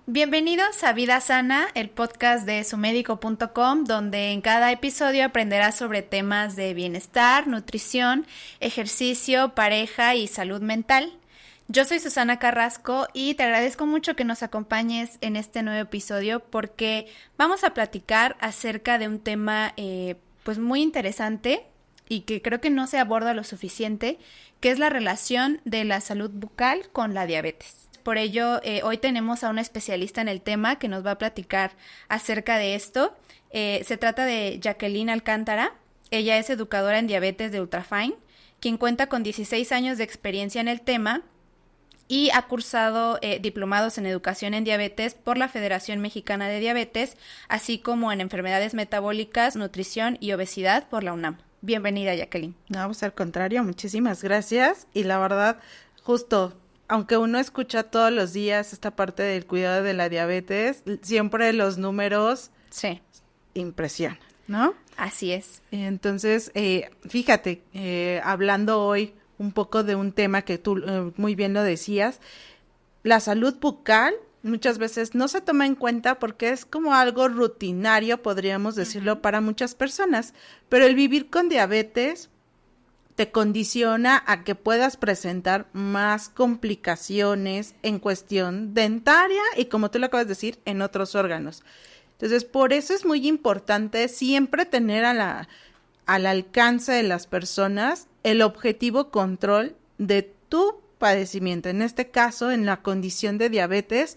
Bienvenidos a Vida Sana, el podcast de sumedico.com, donde en cada episodio aprenderás sobre temas de bienestar, nutrición, ejercicio, pareja y salud mental. Yo soy Susana Carrasco y te agradezco mucho que nos acompañes en este nuevo episodio porque vamos a platicar acerca de un tema pues muy interesante y que creo que no se aborda lo suficiente, que es la relación de la salud bucal con la diabetes. Por ello, hoy tenemos a una especialista en el tema que nos va a platicar acerca de esto. Se trata de Jacqueline Alcántara. Ella es educadora en diabetes de Ultrafine, quien cuenta con 16 años de experiencia en el tema y ha cursado diplomados en educación en diabetes por la Federación Mexicana de Diabetes, así como en enfermedades metabólicas, nutrición y obesidad por la UNAM. Bienvenida, Jacqueline. No, pues al contrario, muchísimas gracias. Y la verdad, justo, aunque uno escucha todos los días esta parte del cuidado de la diabetes, siempre los números impresionan, ¿no? Así es. Entonces, fíjate, hablando hoy un poco de un tema que tú muy bien lo decías, la salud bucal muchas veces no se toma en cuenta porque es como algo rutinario, podríamos decirlo, para muchas personas, pero el vivir con diabetes te condiciona a que puedas presentar más complicaciones en cuestión dentaria y, como tú lo acabas de decir, en otros órganos. Entonces, por eso es muy importante siempre tener al alcance de las personas el objetivo control de tu padecimiento. En este caso, en la condición de diabetes,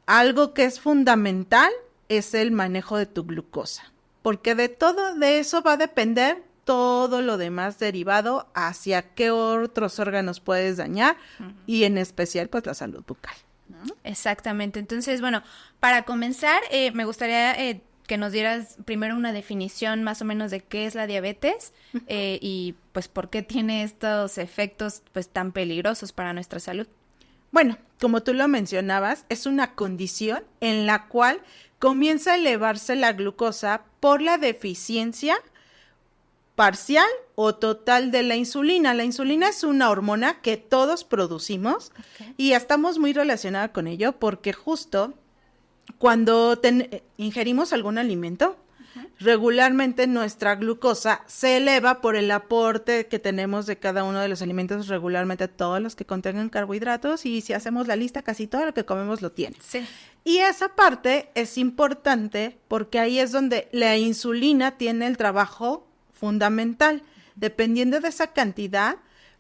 algo que es fundamental es el manejo de tu glucosa, porque de todo de eso va a depender todo lo demás derivado hacia qué otros órganos puedes dañar y en especial pues la salud bucal, ¿no? Exactamente. Entonces, bueno, para comenzar, me gustaría que nos dieras primero una definición más o menos de qué es la diabetes y pues por qué tiene estos efectos pues tan peligrosos para nuestra salud. Bueno, como tú lo mencionabas, es una condición en la cual comienza a elevarse la glucosa por la deficiencia parcial o total de la insulina. La insulina es una hormona que todos producimos y estamos muy relacionados con ello porque justo cuando ingerimos algún alimento, regularmente nuestra glucosa se eleva por el aporte que tenemos de cada uno de los alimentos, regularmente todos los que contengan carbohidratos, y si hacemos la lista, casi todo lo que comemos lo tiene. Sí. Y esa parte es importante porque ahí es donde la insulina tiene el trabajo fundamental. Dependiendo de esa cantidad,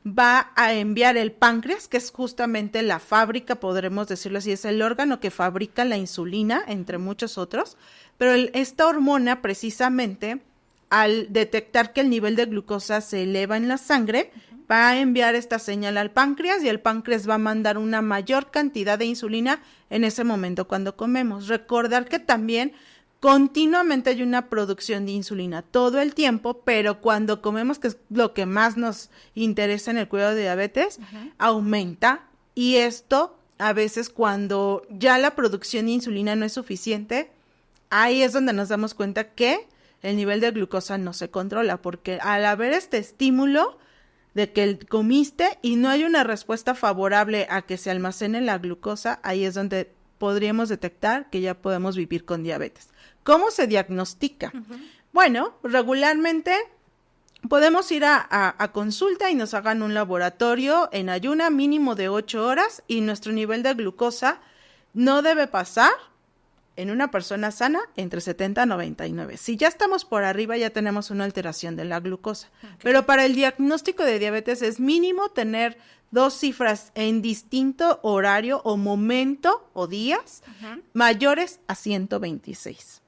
va a enviar el páncreas, que es justamente la fábrica, podremos decirlo así, es el órgano que fabrica la insulina, entre muchos otros, pero esta hormona precisamente, al detectar que el nivel de glucosa se eleva en la sangre, va a enviar esta señal al páncreas y el páncreas va a mandar una mayor cantidad de insulina en ese momento cuando comemos. Recordar que también continuamente hay una producción de insulina todo el tiempo, pero cuando comemos, que es lo que más nos interesa en el cuidado de diabetes, aumenta, y esto a veces cuando ya la producción de insulina no es suficiente, ahí es donde nos damos cuenta que el nivel de glucosa no se controla, porque al haber este estímulo de que comiste y no hay una respuesta favorable a que se almacene la glucosa, ahí es donde podríamos detectar que ya podemos vivir con diabetes. ¿Cómo se diagnostica? Bueno, regularmente podemos ir a consulta y nos hagan un laboratorio en ayuna mínimo de 8 horas y nuestro nivel de glucosa no debe pasar en una persona sana entre 70 a 99. Si ya estamos por arriba, ya tenemos una alteración de la glucosa. Pero para el diagnóstico de diabetes es mínimo tener 2 cifras en distinto horario o momento o días mayores a 126.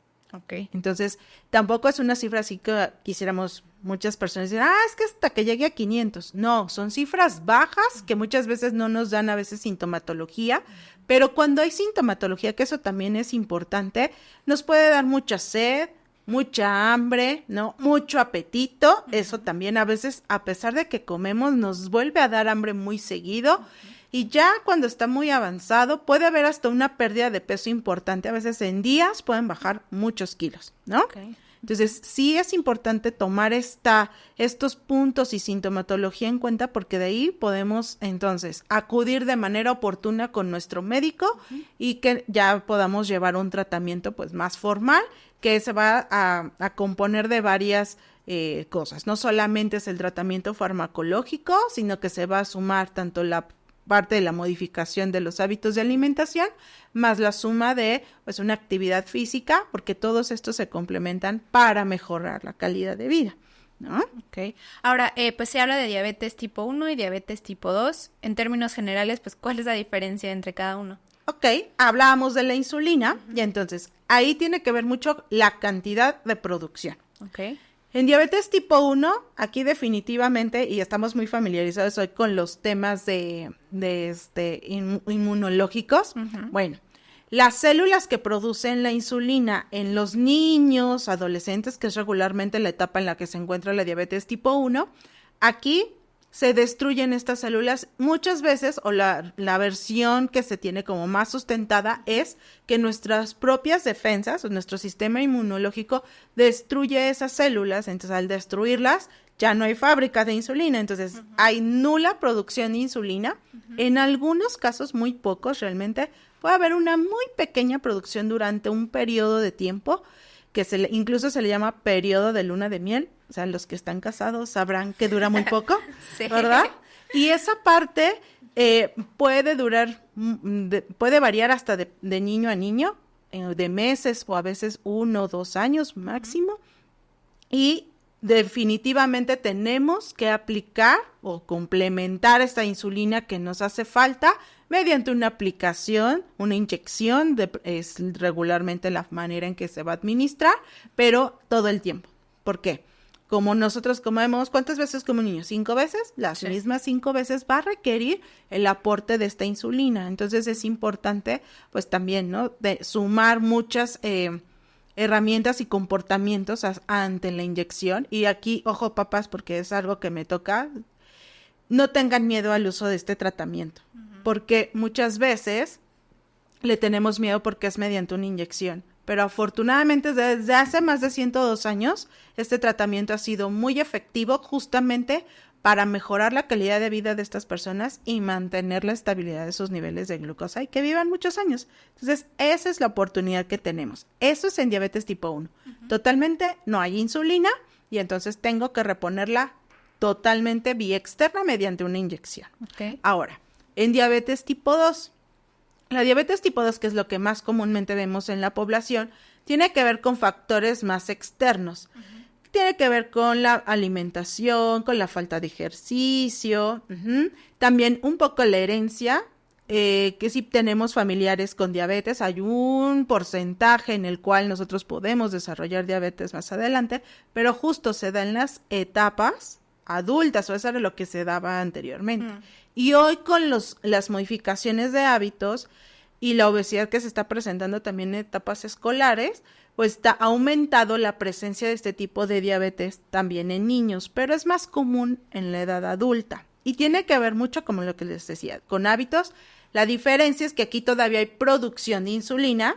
Entonces, tampoco es una cifra así que quisiéramos muchas personas decir, es que hasta que llegue a 500. No, son cifras bajas que muchas veces no nos dan a veces sintomatología, pero cuando hay sintomatología, que eso también es importante, nos puede dar mucha sed, mucha hambre, ¿no? Mucho apetito. Eso también a veces, a pesar de que comemos, nos vuelve a dar hambre muy seguido. Y ya cuando está muy avanzado puede haber hasta una pérdida de peso importante. A veces en días pueden bajar muchos kilos, ¿no? Entonces, sí es importante tomar estos puntos y sintomatología en cuenta porque de ahí podemos entonces acudir de manera oportuna con nuestro médico y que ya podamos llevar un tratamiento pues más formal que se va a componer de varias cosas. No solamente es el tratamiento farmacológico, sino que se va a sumar tanto la parte de la modificación de los hábitos de alimentación, más la suma de pues una actividad física, porque todos estos se complementan para mejorar la calidad de vida, ¿no? Ok. Ahora, pues se habla de diabetes tipo 1 y diabetes tipo 2. En términos generales, pues, ¿cuál es la diferencia entre cada uno? Ok, hablábamos de la insulina y entonces ahí tiene que ver mucho la cantidad de producción. Ok. En diabetes tipo 1, aquí definitivamente, y estamos muy familiarizados hoy con los temas de inmunológicos, bueno, las células que producen la insulina en los niños, adolescentes, que es regularmente la etapa en la que se encuentra la diabetes tipo 1, aquí se destruyen estas células muchas veces, o la versión que se tiene como más sustentada es que nuestras propias defensas o nuestro sistema inmunológico destruye esas células. Entonces, al destruirlas, ya no hay fábrica de insulina, entonces hay nula producción de insulina. En algunos casos, muy pocos realmente, puede haber una muy pequeña producción durante un periodo de tiempo, que incluso se le llama periodo de luna de miel. O sea, los que están casados sabrán que dura muy poco, sí, ¿verdad? Y esa parte puede durar, puede variar hasta de niño a niño, de meses o a veces 1 o 2 años máximo. Y definitivamente tenemos que aplicar o complementar esta insulina que nos hace falta mediante una aplicación, una inyección, es regularmente la manera en que se va a administrar, pero todo el tiempo. ¿Por qué? Como nosotros comemos, ¿cuántas veces como un niño? 5 veces. Las mismas 5 veces va a requerir el aporte de esta insulina. Entonces es importante, pues también, ¿no? De sumar muchas herramientas y comportamientos ante la inyección. Y aquí, ojo papás, porque es algo que me toca, no tengan miedo al uso de este tratamiento. Porque muchas veces le tenemos miedo porque es mediante una inyección. Pero afortunadamente desde hace más de 102 años, este tratamiento ha sido muy efectivo justamente para mejorar la calidad de vida de estas personas y mantener la estabilidad de sus niveles de glucosa y que vivan muchos años. Entonces, esa es la oportunidad que tenemos. Eso es en diabetes tipo 1. Totalmente no hay insulina y entonces tengo que reponerla totalmente vía externa mediante una inyección. Okay. Ahora, en diabetes tipo 2. La diabetes tipo 2, que es lo que más comúnmente vemos en la población, tiene que ver con factores más externos. Tiene que ver con la alimentación, con la falta de ejercicio, también un poco la herencia, que si tenemos familiares con diabetes, hay un porcentaje en el cual nosotros podemos desarrollar diabetes más adelante, pero justo se da en las etapas adultas, o eso era lo que se daba anteriormente. Y hoy con las modificaciones de hábitos y la obesidad que se está presentando también en etapas escolares, pues ha aumentado la presencia de este tipo de diabetes también en niños, pero es más común en la edad adulta. Y tiene que ver mucho, como lo que les decía, con hábitos. La diferencia es que aquí todavía hay producción de insulina,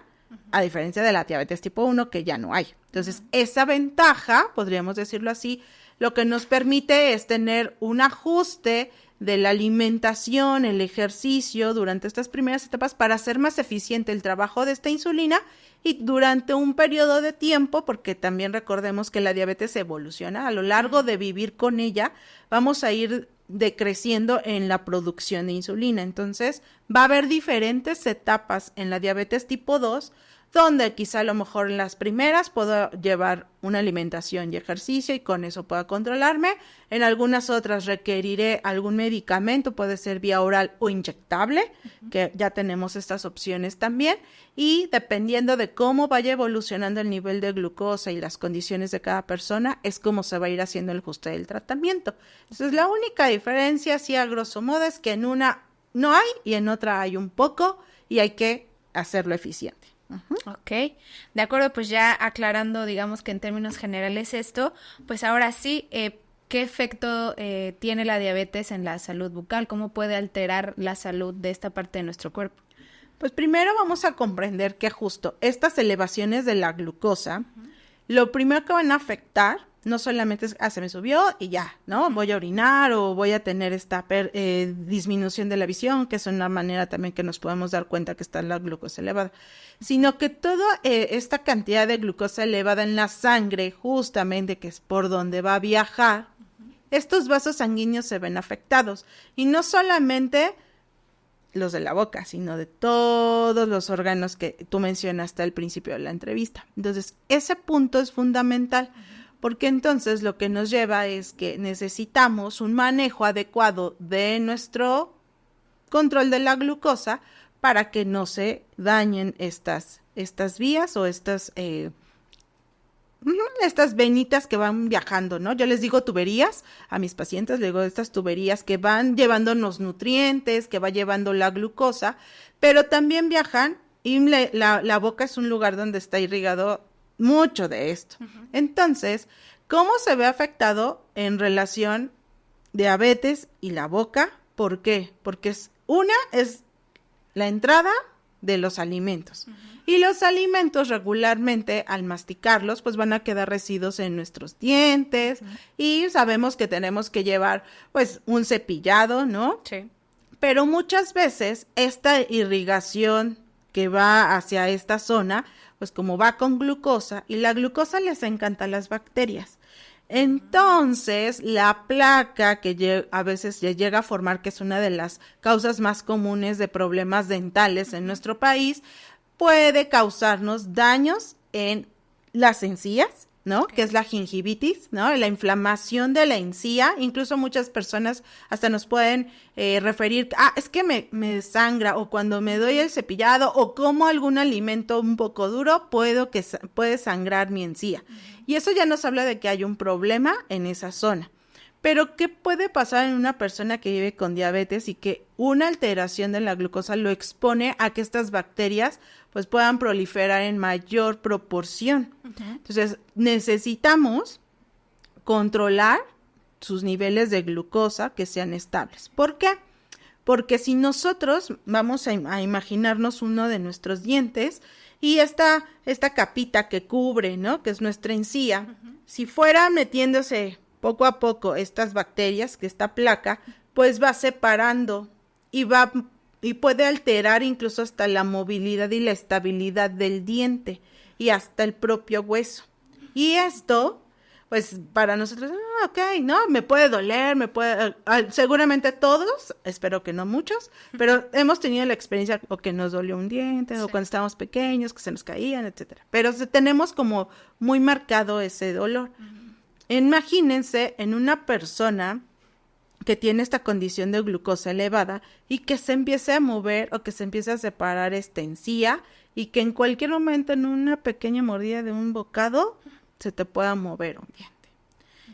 a diferencia de la diabetes tipo 1, que ya no hay. Entonces, esa ventaja, podríamos decirlo así, lo que nos permite es tener un ajuste de la alimentación, el ejercicio durante estas primeras etapas para hacer más eficiente el trabajo de esta insulina y durante un periodo de tiempo, porque también recordemos que la diabetes evoluciona, a lo largo de vivir con ella vamos a ir decreciendo en la producción de insulina. Entonces va a haber diferentes etapas en la diabetes tipo 2, donde quizá a lo mejor en las primeras puedo llevar una alimentación y ejercicio y con eso pueda controlarme. En algunas otras requeriré algún medicamento, puede ser vía oral o inyectable, que ya tenemos estas opciones también. Y dependiendo de cómo vaya evolucionando el nivel de glucosa y las condiciones de cada persona, es como se va a ir haciendo el ajuste del tratamiento. Entonces, la única diferencia, así a grosso modo, es que en una no hay y en otra hay un poco y hay que hacerlo eficiente. Ok, de acuerdo, pues ya aclarando, digamos que en términos generales esto, pues ahora sí, ¿qué efecto tiene la diabetes en la salud bucal? ¿Cómo puede alterar la salud de esta parte de nuestro cuerpo? Pues primero vamos a comprender que justo estas elevaciones de la glucosa lo primero que van a afectar no solamente es, se me subió y ya, ¿no? Voy a orinar o voy a tener esta disminución de la visión, que es una manera también que nos podemos dar cuenta que está la glucosa elevada, sino que toda esta cantidad de glucosa elevada en la sangre, justamente que es por donde va a viajar, estos vasos sanguíneos se ven afectados. Y no solamente los de la boca, sino de todos los órganos que tú mencionaste al principio de la entrevista. Entonces, ese punto es fundamental. Porque entonces lo que nos lleva es que necesitamos un manejo adecuado de nuestro control de la glucosa para que no se dañen estas vías o estas venitas que van viajando, ¿no? Yo les digo tuberías a mis pacientes, les digo estas tuberías que van llevando los nutrientes, que va llevando la glucosa, pero también viajan y la boca es un lugar donde está irrigado mucho de esto. Entonces, ¿cómo se ve afectado en relación diabetes y la boca? ¿Por qué? Porque una es la entrada de los alimentos. Y los alimentos regularmente, al masticarlos, pues van a quedar residuos en nuestros dientes. Y sabemos que tenemos que llevar, pues, un cepillado, ¿no? Sí. Pero muchas veces esta irrigación que va hacia esta zona, pues como va con glucosa, y la glucosa les encanta a las bacterias. Entonces, la placa que a veces llega a formar, que es una de las causas más comunes de problemas dentales en nuestro país, puede causarnos daños en las encías, ¿no? Okay. Que es la gingivitis, ¿no? La inflamación de la encía. Incluso muchas personas hasta nos pueden referir, es que me sangra, o cuando me doy el cepillado o como algún alimento un poco duro, puede sangrar mi encía. Y eso ya nos habla de que hay un problema en esa zona. Pero, ¿qué puede pasar en una persona que vive con diabetes y que una alteración de la glucosa lo expone a que estas bacterias pues puedan proliferar en mayor proporción? Entonces, necesitamos controlar sus niveles de glucosa que sean estables. ¿Por qué? Porque si nosotros vamos a imaginarnos uno de nuestros dientes y esta capita que cubre, ¿no? Que es nuestra encía, si fuera metiéndose poco a poco estas bacterias, que esta placa, pues va separando y puede alterar incluso hasta la movilidad y la estabilidad del diente y hasta el propio hueso. Y esto, pues para nosotros, no, me puede doler, seguramente todos, espero que no muchos, pero hemos tenido la experiencia o que nos dolió un diente, sí, o cuando estábamos pequeños, que se nos caían, etcétera. Pero tenemos como muy marcado ese dolor. Imagínense en una persona que tiene esta condición de glucosa elevada y que se empiece a mover o que se empiece a separar esta encía y que en cualquier momento en una pequeña mordida de un bocado se te pueda mover un diente.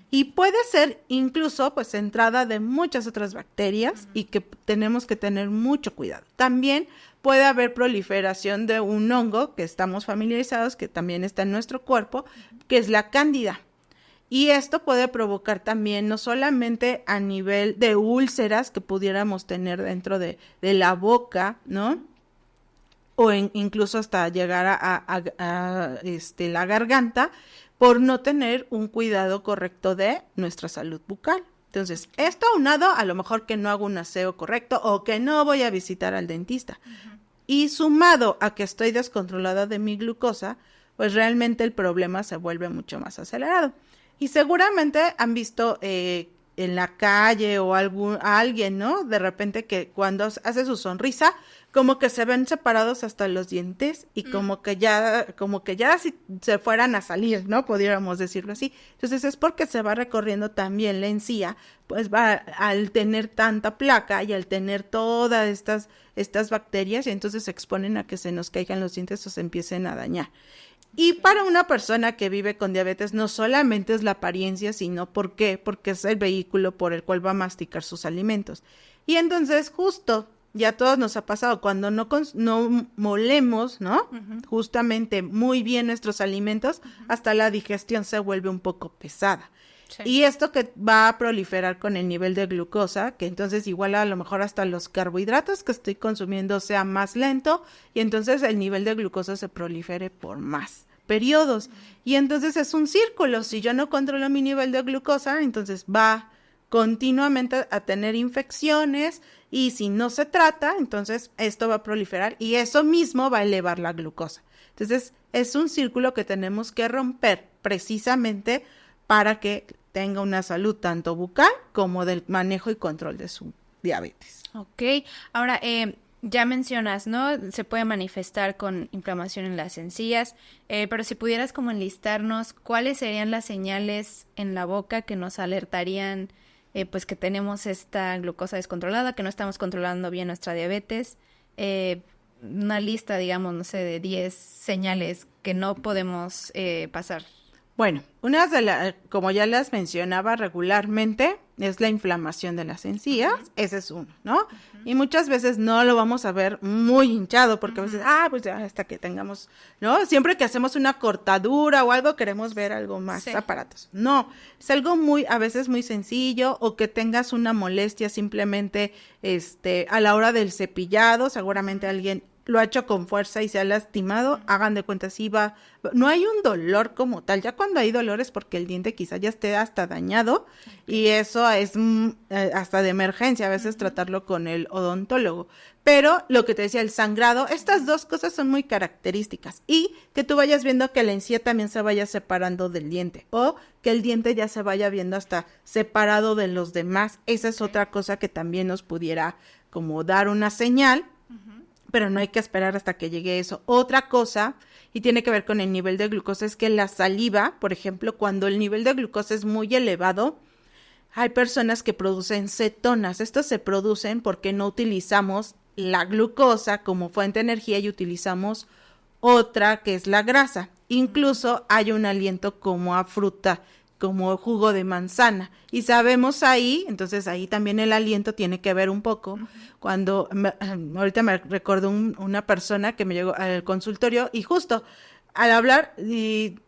Y puede ser incluso pues entrada de muchas otras bacterias y que tenemos que tener mucho cuidado. También puede haber proliferación de un hongo que estamos familiarizados, que también está en nuestro cuerpo, que es la cándida. Y esto puede provocar también no solamente a nivel de úlceras que pudiéramos tener dentro de la boca, ¿no? O incluso hasta llegar a la garganta por no tener un cuidado correcto de nuestra salud bucal. Entonces, esto aunado a lo mejor que no hago un aseo correcto o que no voy a visitar al dentista. Y sumado a que estoy descontrolada de mi glucosa, pues realmente el problema se vuelve mucho más acelerado. Y seguramente han visto en la calle o a alguien, ¿no? De repente que cuando hace su sonrisa, como que se ven separados hasta los dientes y como que ya si se fueran a salir, ¿no? Pudiéramos decirlo así. Entonces es porque se va recorriendo también la encía, pues va al tener tanta placa y al tener todas estas bacterias, y entonces se exponen a que se nos caigan los dientes o se empiecen a dañar. Y para una persona que vive con diabetes no solamente es la apariencia, sino ¿por qué? Porque es el vehículo por el cual va a masticar sus alimentos. Y entonces justo, ya a todos nos ha pasado, cuando no molemos, ¿no? Justamente muy bien nuestros alimentos, hasta la digestión se vuelve un poco pesada. Sí. Y esto que va a proliferar con el nivel de glucosa, que entonces igual a lo mejor hasta los carbohidratos que estoy consumiendo sea más lento, y entonces el nivel de glucosa se prolifere por más, periodos. Y entonces es un círculo. Si yo no controlo mi nivel de glucosa, entonces va continuamente a tener infecciones, y si no se trata, entonces esto va a proliferar y eso mismo va a elevar la glucosa. Entonces es un círculo que tenemos que romper precisamente para que tenga una salud tanto bucal como del manejo y control de su diabetes. Ok, ahora ya mencionas, ¿no? Se puede manifestar con inflamación en las encías, pero si pudieras como enlistarnos, ¿cuáles serían las señales en la boca que nos alertarían pues que tenemos esta glucosa descontrolada, que no estamos controlando bien nuestra diabetes? Una lista, digamos, no sé, de 10 señales que no podemos pasar. Bueno, una de las, como ya las mencionaba regularmente, es la inflamación de las encías, ese es uno, ¿no? Y muchas veces no lo vamos a ver muy hinchado, porque a veces, pues ya hasta que tengamos, ¿no? Siempre que hacemos una cortadura o algo, queremos ver algo más aparatos. No, es algo a veces muy sencillo, o que tengas una molestia simplemente, a la hora del cepillado, seguramente alguien lo ha hecho con fuerza y se ha lastimado, hagan de cuenta, sí va, no hay un dolor como tal, ya cuando hay dolor es porque el diente quizá ya esté hasta dañado, y eso es hasta de emergencia, a veces tratarlo con el odontólogo. Pero lo que te decía, el sangrado, estas dos cosas son muy características, y que tú vayas viendo que la encía también se vaya separando del diente, o que el diente ya se vaya viendo hasta separado de los demás, esa es otra cosa que también nos pudiera como dar una señal, pero no hay que esperar hasta que llegue eso. Otra cosa, y tiene que ver con el nivel de glucosa, es que la saliva, por ejemplo, cuando el nivel de glucosa es muy elevado, hay personas que producen cetonas. Estos se producen porque no utilizamos la glucosa como fuente de energía y utilizamos otra que es la grasa. Incluso hay un aliento como a fruta, como jugo de manzana, y sabemos ahí, entonces ahí también el aliento tiene que ver un poco. Cuando ahorita me recordó una persona que me llegó al consultorio y justo al hablar y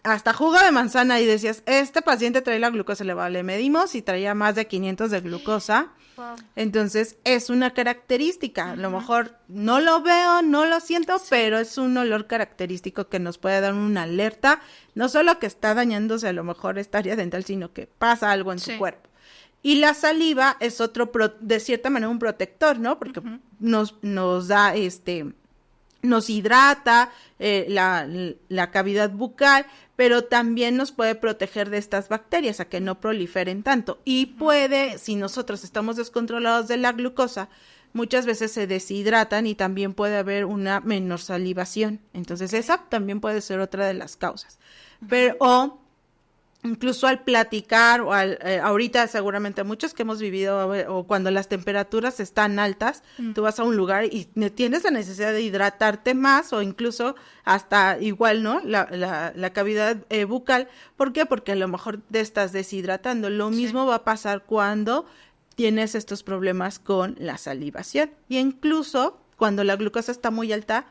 hasta jugo de manzana, y decías, este paciente trae la glucosa elevada, le medimos y traía más de 500 de glucosa. Wow. Entonces es una característica, a lo mejor no lo veo, no lo siento, pero es un olor característico que nos puede dar una alerta, no solo que está dañándose a lo mejor esta área dental, sino que pasa algo en su cuerpo. Y la saliva es otro, de cierta manera, un protector, ¿no? Porque nos da nos hidrata la cavidad bucal, pero también nos puede proteger de estas bacterias a que no proliferen tanto. Y puede, si nosotros estamos descontrolados de la glucosa, muchas veces se deshidratan y también puede haber una menor salivación. Entonces esa también puede ser otra de las causas. Pero incluso al platicar o ahorita seguramente muchos que hemos vivido o cuando las temperaturas están altas, tú vas a un lugar y tienes la necesidad de hidratarte más o incluso hasta igual, ¿no? La cavidad bucal. ¿Por qué? Porque a lo mejor te estás deshidratando. Lo mismo va a pasar cuando tienes estos problemas con la salivación. Y incluso cuando la glucosa está muy alta,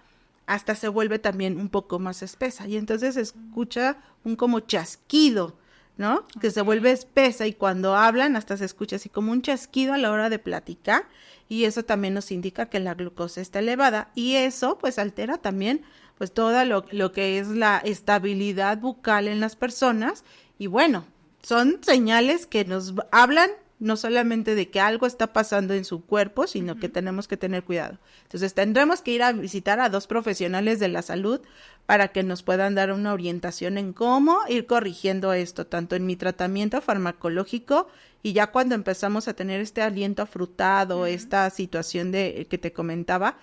hasta se vuelve también un poco más espesa. Y entonces se escucha un como chasquido, ¿no? Que se vuelve espesa, y cuando hablan hasta se escucha así como un chasquido a la hora de platicar, y eso también nos indica que la glucosa está elevada, y eso pues altera también pues todo lo que es la estabilidad bucal en las personas. Y bueno, son señales que nos hablan no solamente de que algo está pasando en su cuerpo, sino que tenemos que tener cuidado. Entonces tendremos que ir a visitar a 2 profesionales de la salud para que nos puedan dar una orientación en cómo ir corrigiendo esto, tanto en mi tratamiento farmacológico, y ya cuando empezamos a tener este aliento afrutado, esta situación de que te comentaba,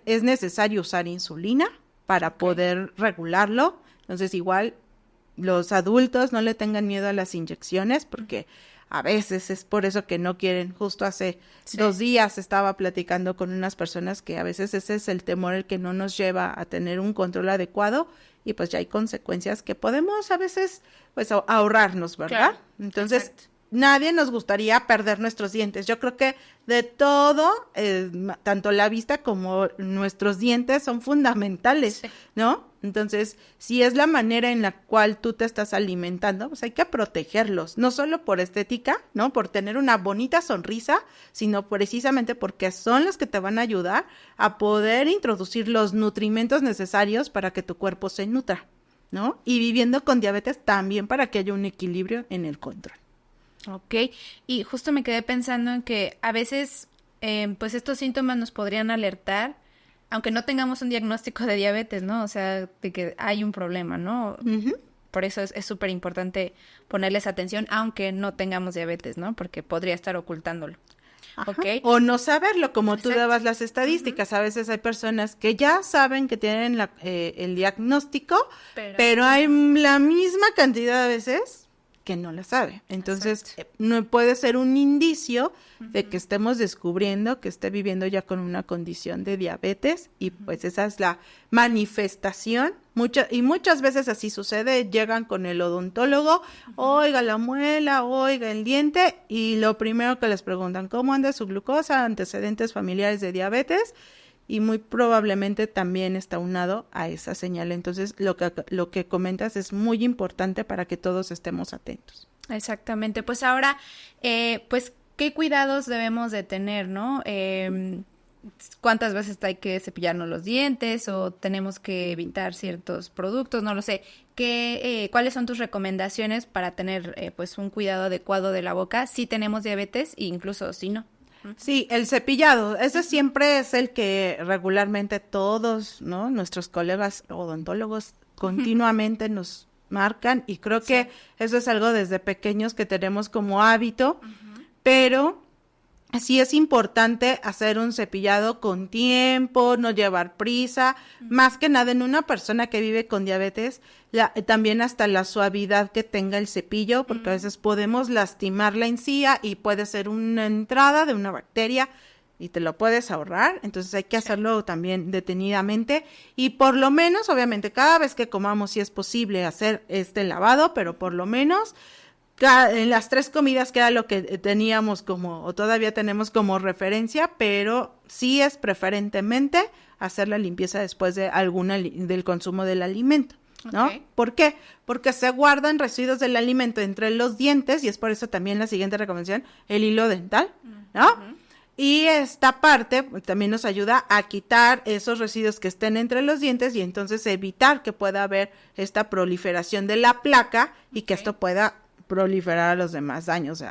es necesario usar insulina para poder regularlo. Entonces igual los adultos no le tengan miedo a las inyecciones, porque a veces es por eso que no quieren. Justo hace 2 días estaba platicando con unas personas que a veces ese es el temor el que no nos lleva a tener un control adecuado, y pues ya hay consecuencias que podemos a veces pues ahorrarnos, ¿verdad? Claro. Entonces, nadie nos gustaría perder nuestros dientes. Yo creo que de todo, tanto la vista como nuestros dientes son fundamentales, ¿no? Entonces, si es la manera en la cual tú te estás alimentando, pues hay que protegerlos, no solo por estética, ¿no? Por tener una bonita sonrisa, sino precisamente porque son los que te van a ayudar a poder introducir los nutrimentos necesarios para que tu cuerpo se nutra. ¿no? Y viviendo con diabetes también para que haya un equilibrio en el control. Ok, y justo me quedé pensando en que a veces, pues estos síntomas nos podrían alertar, aunque no tengamos un diagnóstico de diabetes, ¿no? O sea, de que hay un problema, ¿no? Ujú. Por eso es súper importante ponerles atención, aunque no tengamos diabetes, ¿no? Porque podría estar ocultándolo. Ajá. Ok. O no saberlo, como tú Exacto. dabas las estadísticas. A veces hay personas que ya saben que tienen el diagnóstico, pero hay la misma cantidad de veces que no la sabe. Entonces, no puede ser un indicio de que estemos descubriendo que esté viviendo ya con una condición de diabetes y pues esa es la manifestación. Muchas veces así sucede, llegan con el odontólogo, oiga la muela, oiga el diente y lo primero que les preguntan, ¿cómo anda su glucosa? Antecedentes familiares de diabetes y muy probablemente también está unado a esa señal. Entonces, lo que comentas es muy importante para que todos estemos atentos. Exactamente. Pues ahora, pues, ¿qué cuidados debemos de tener, no? ¿Cuántas veces hay que cepillarnos los dientes o tenemos que evitar ciertos productos? No lo sé. ¿Cuáles son tus recomendaciones para tener, pues, un cuidado adecuado de la boca si tenemos diabetes e incluso si no? Sí, el cepillado, ese siempre es el que regularmente todos, ¿no? Nuestros colegas odontólogos continuamente nos marcan y creo que eso es algo desde pequeños que tenemos como hábito, pero sí es importante hacer un cepillado con tiempo, no llevar prisa, más que nada en una persona que vive con diabetes, también hasta la suavidad que tenga el cepillo, porque a veces podemos lastimar la encía y puede ser una entrada de una bacteria y te lo puedes ahorrar, entonces hay que hacerlo también detenidamente y por lo menos, obviamente, cada vez que comamos, si es posible hacer este lavado, pero por lo menos en las 3 comidas que era lo que teníamos como, o todavía tenemos como referencia, pero sí es preferentemente hacer la limpieza después de del consumo del alimento, ¿no? Okay. ¿Por qué? Porque se guardan residuos del alimento entre los dientes y es por eso también la siguiente recomendación, el hilo dental, ¿no? Y esta parte también nos ayuda a quitar esos residuos que estén entre los dientes y entonces evitar que pueda haber esta proliferación de la placa y que esto pueda proliferar a los demás daños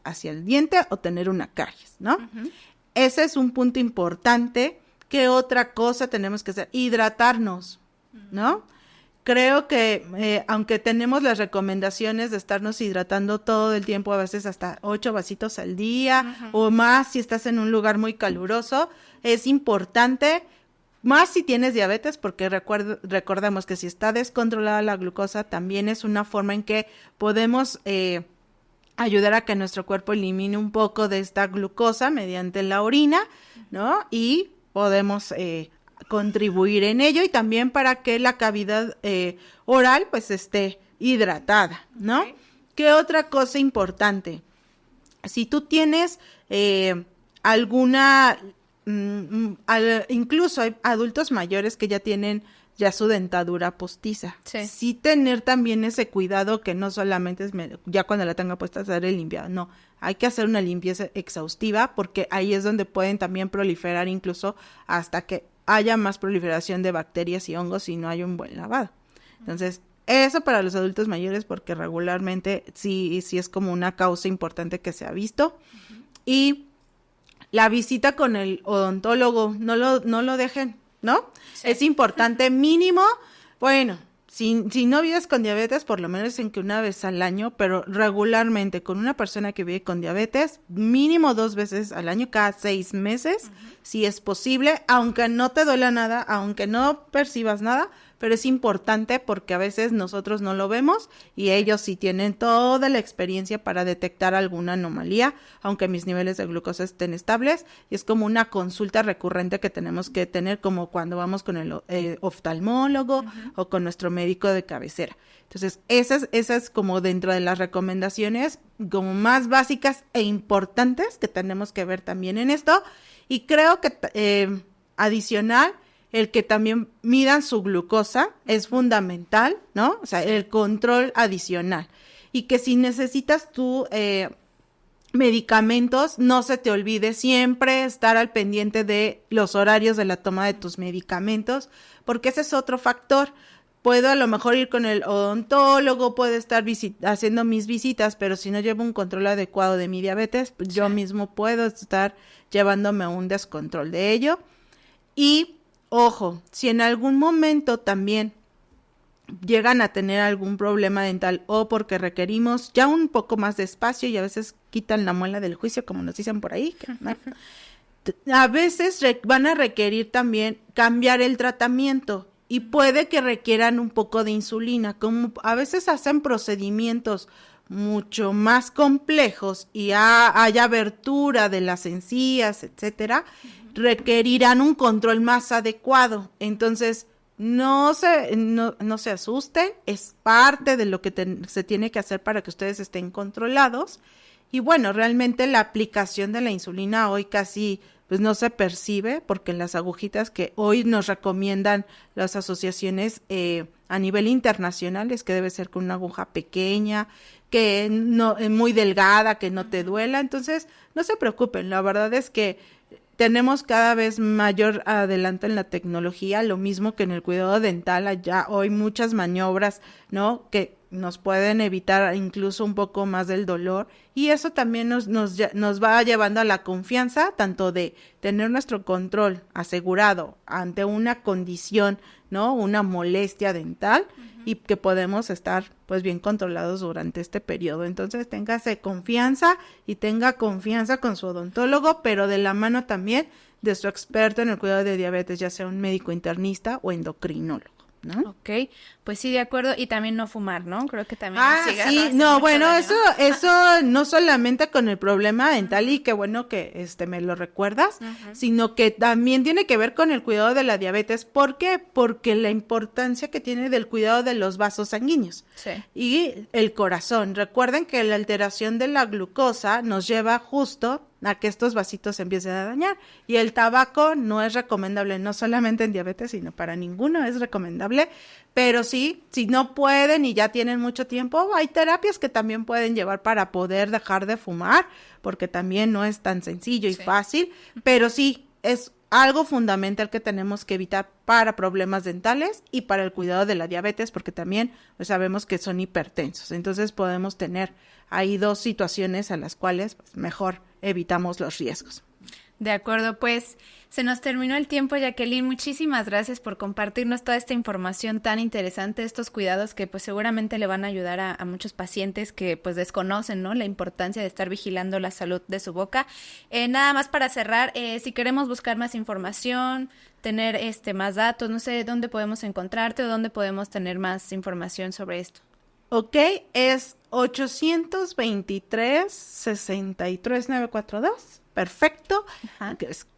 hacia el diente o tener una caries, ¿no? Ese es un punto importante. ¿Qué otra cosa tenemos que hacer? Hidratarnos, ¿no? Creo que aunque tenemos las recomendaciones de estarnos hidratando todo el tiempo, a veces hasta 8 vasitos al día o más si estás en un lugar muy caluroso, es importante, más si tienes diabetes, porque recordemos que si está descontrolada la glucosa, también es una forma en que podemos ayudar a que nuestro cuerpo elimine un poco de esta glucosa mediante la orina, ¿no? Y podemos contribuir en ello y también para que la cavidad oral pues esté hidratada, ¿no? Okay. ¿Qué otra cosa importante? Si tú tienes alguna... incluso hay adultos mayores que ya tienen ya su dentadura postiza. Sí tener también ese cuidado que no solamente es ya cuando la tenga puesta hacer el limpiado, no, hay que hacer una limpieza exhaustiva porque ahí es donde pueden también proliferar incluso hasta que haya más proliferación de bacterias y hongos si no hay un buen lavado. Entonces, eso para los adultos mayores porque regularmente sí es como una causa importante que se ha visto. Y la visita con el odontólogo, no lo dejen, ¿no? Sí. Es importante mínimo, bueno, si no vives con diabetes, por lo menos en que una vez al año, pero regularmente con una persona que vive con diabetes, mínimo 2 veces al año, cada 6 meses, si es posible, aunque no te duela nada, aunque no percibas nada, pero es importante porque a veces nosotros no lo vemos y ellos sí tienen toda la experiencia para detectar alguna anomalía, aunque mis niveles de glucosa estén estables, y es como una consulta recurrente que tenemos que tener como cuando vamos con el oftalmólogo o con nuestro médico de cabecera. Entonces, esa es como dentro de las recomendaciones como más básicas e importantes que tenemos que ver también en esto, y creo que adicional, el que también midan su glucosa es fundamental, ¿no? O sea, el control adicional. Y que si necesitas tú medicamentos, no se te olvide siempre estar al pendiente de los horarios de la toma de tus medicamentos, porque ese es otro factor. puedo a lo mejor ir con el odontólogo, puedo estar haciendo mis visitas, pero si no llevo un control adecuado de mi diabetes, pues yo mismo puedo estar llevándome a un descontrol de ello. Y, ojo, si en algún momento también llegan a tener algún problema dental o porque requerimos ya un poco más de espacio y a veces quitan la muela del juicio, como nos dicen por ahí, a veces van a requerir también cambiar el tratamiento y puede que requieran un poco de insulina, como a veces hacen procedimientos mucho más complejos y haya abertura de las encías, etcétera, requerirán un control más adecuado. Entonces, no se asusten, es parte de lo que se tiene que hacer para que ustedes estén controlados. Y bueno, realmente la aplicación de la insulina hoy casi pues no se percibe, porque las agujitas que hoy nos recomiendan las asociaciones a nivel internacional es que debe ser con una aguja pequeña, que no muy delgada, que no te duela. Entonces, no se preocupen, la verdad es que tenemos cada vez mayor adelanto en la tecnología, lo mismo que en el cuidado dental, allá hoy muchas maniobras, ¿no?, que nos pueden evitar incluso un poco más del dolor, y eso también nos va llevando a la confianza, tanto de tener nuestro control asegurado ante una condición, ¿no?, una molestia dental, y que podemos estar pues bien controlados durante este periodo. Entonces téngase confianza y tenga confianza con su odontólogo, pero de la mano también de su experto en el cuidado de diabetes, ya sea un médico internista o endocrinólogo, ¿no? Ok, pues sí, de acuerdo, y también no fumar, ¿no? Creo que también sí, no, bueno, daño. eso no solamente con el problema dental, y qué bueno que me lo recuerdas, sino que también tiene que ver con el cuidado de la diabetes. ¿Por qué? Porque la importancia que tiene del cuidado de los vasos sanguíneos y el corazón. Recuerden que la alteración de la glucosa nos lleva justo a que estos vasitos se empiecen a dañar, y el tabaco no es recomendable, no solamente en diabetes, sino para ninguno es recomendable. Pero sí, si no pueden y ya tienen mucho tiempo, hay terapias que también pueden llevar para poder dejar de fumar, porque también no es tan sencillo y fácil, pero sí, es algo fundamental que tenemos que evitar para problemas dentales y para el cuidado de la diabetes, porque también pues, sabemos que son hipertensos. Entonces podemos tener ahí dos situaciones a las cuales pues, mejor evitamos los riesgos. De acuerdo, pues se nos terminó el tiempo, Jacqueline. Muchísimas gracias por compartirnos toda esta información tan interesante, estos cuidados que pues seguramente le van a ayudar a muchos pacientes que pues desconocen, ¿no?, la importancia de estar vigilando la salud de su boca. Nada más para cerrar, si queremos buscar más información, tener más datos, no sé dónde podemos encontrarte o dónde podemos tener más información sobre esto. Ok, es 823-63942. Perfecto.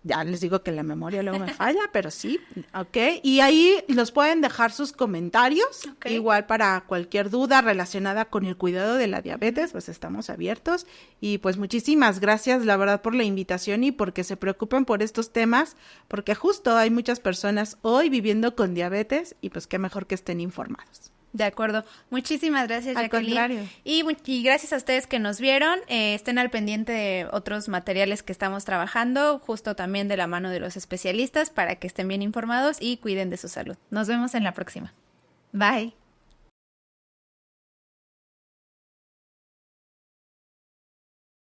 Ya les digo que la memoria luego me falla, pero sí. Ok, y ahí los pueden dejar sus comentarios. Igual para cualquier duda relacionada con el cuidado de la diabetes, pues estamos abiertos. Y pues muchísimas gracias, la verdad, por la invitación y porque se preocupen por estos temas, porque justo hay muchas personas hoy viviendo con diabetes y pues qué mejor que estén informados. De acuerdo. Muchísimas gracias, Jacqueline. Al contrario. Y gracias a ustedes que nos vieron. Estén al pendiente de otros materiales que estamos trabajando, justo también de la mano de los especialistas, para que estén bien informados y cuiden de su salud. Nos vemos en la próxima. Bye.